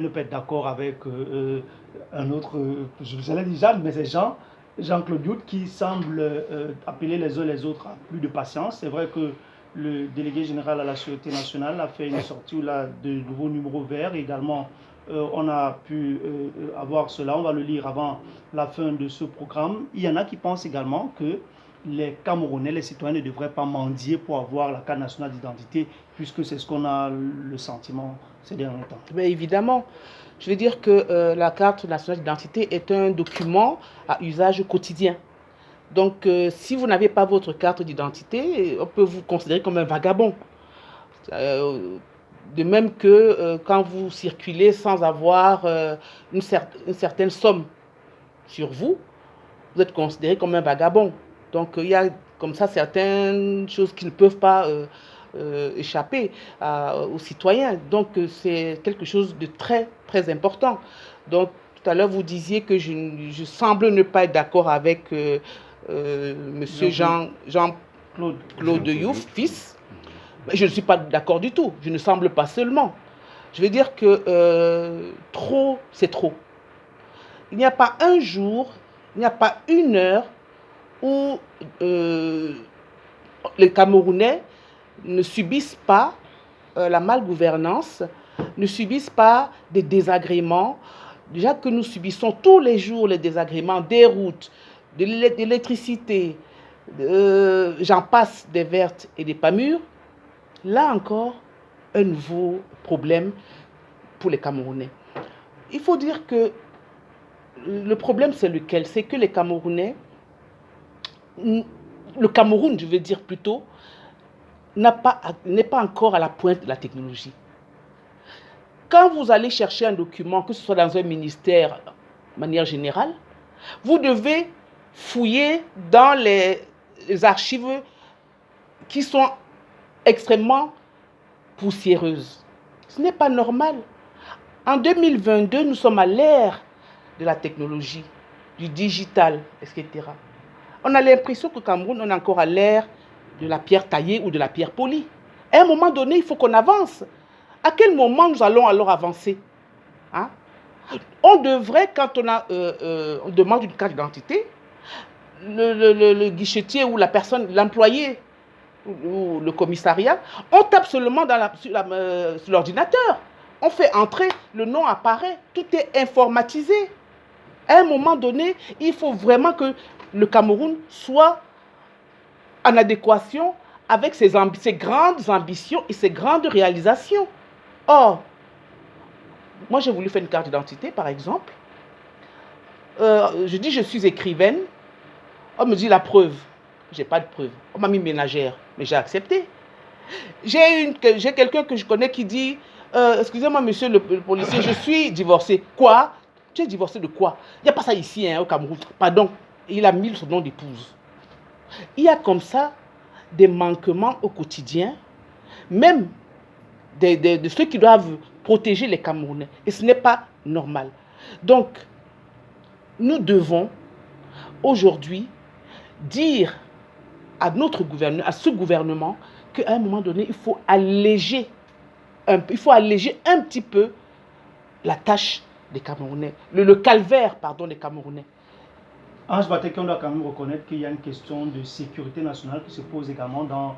ne pas être d'accord avec un autre, je l'ai dit Jean, mais c'est Jean-Claude Youth, qui semble appeler les uns les autres à plus de patience. C'est vrai que le délégué général à la Sûreté nationale a fait une sortie où là, de nouveaux numéros verts. Également, on a pu avoir cela. On va le lire avant la fin de ce programme. Il y en a qui pensent également que les Camerounais, les citoyens ne devraient pas mendier pour avoir la carte nationale d'identité, puisque c'est ce qu'on a le sentiment ces derniers temps. Mais évidemment, je veux dire que la carte nationale d'identité est un document à usage quotidien. Donc, si vous n'avez pas votre carte d'identité, on peut vous considérer comme un vagabond. De même que quand vous circulez sans avoir une certaine somme sur vous, vous êtes considéré comme un vagabond. Donc, il y a comme ça certaines choses qui ne peuvent pas échapper aux citoyens. Donc, c'est quelque chose de très, très important. Donc, tout à l'heure, vous disiez que je semble ne pas être d'accord avec monsieur Jean-Claude Youf, fils. Mais je ne suis pas d'accord du tout. Je ne semble pas seulement. Je veux dire que trop, c'est trop. Il n'y a pas un jour, il n'y a pas une heure où les Camerounais ne subissent pas la malgouvernance, ne subissent pas des désagréments. Déjà que nous subissons tous les jours les désagréments des routes, de l'électricité, j'en passe, des vertes et des pas mûres. Là encore, un nouveau problème pour les Camerounais. Il faut dire que le problème, c'est lequel? C'est que les Camerounais, le Cameroun, je veux dire plutôt, n'est pas encore à la pointe de la technologie. Quand vous allez chercher un document, que ce soit dans un ministère de manière générale, vous devez fouiller dans les archives qui sont extrêmement poussiéreuses. Ce n'est pas normal. En 2022, nous sommes à l'ère de la technologie, du digital, etc. On a l'impression qu'au Cameroun, on est encore à l'ère de la pierre taillée ou de la pierre polie. À un moment donné, il faut qu'on avance. À quel moment nous allons alors avancer? Hein? On devrait, quand on demande une carte d'identité, le guichetier ou la personne, l'employé ou le commissariat, on tape seulement sur l'ordinateur. On fait entrer, le nom apparaît, tout est informatisé. À un moment donné, il faut vraiment que le Cameroun soit en adéquation avec ses grandes ambitions et ses grandes réalisations. Or, moi j'ai voulu faire une carte d'identité, par exemple. Je dis je suis écrivaine. On me dit la preuve. J'ai pas de preuve. On m'a mis ménagère, mais j'ai accepté. J'ai quelqu'un que je connais qui dit excusez-moi monsieur le policier, je suis divorcé. Quoi? Tu es divorcé de quoi? Il n'y a pas ça ici au Cameroun. Pardon. Il a mis son nom d'épouse. Il y a comme ça des manquements au quotidien, même de ceux qui doivent protéger les Camerounais. Et ce n'est pas normal. Donc, nous devons aujourd'hui dire à notre gouvernement, à ce gouvernement, qu'à un moment donné, il faut alléger un petit peu la tâche des Camerounais, le calvaire, pardon, des Camerounais. Ange Batek, on doit quand même reconnaître qu'il y a une question de sécurité nationale qui se pose également dans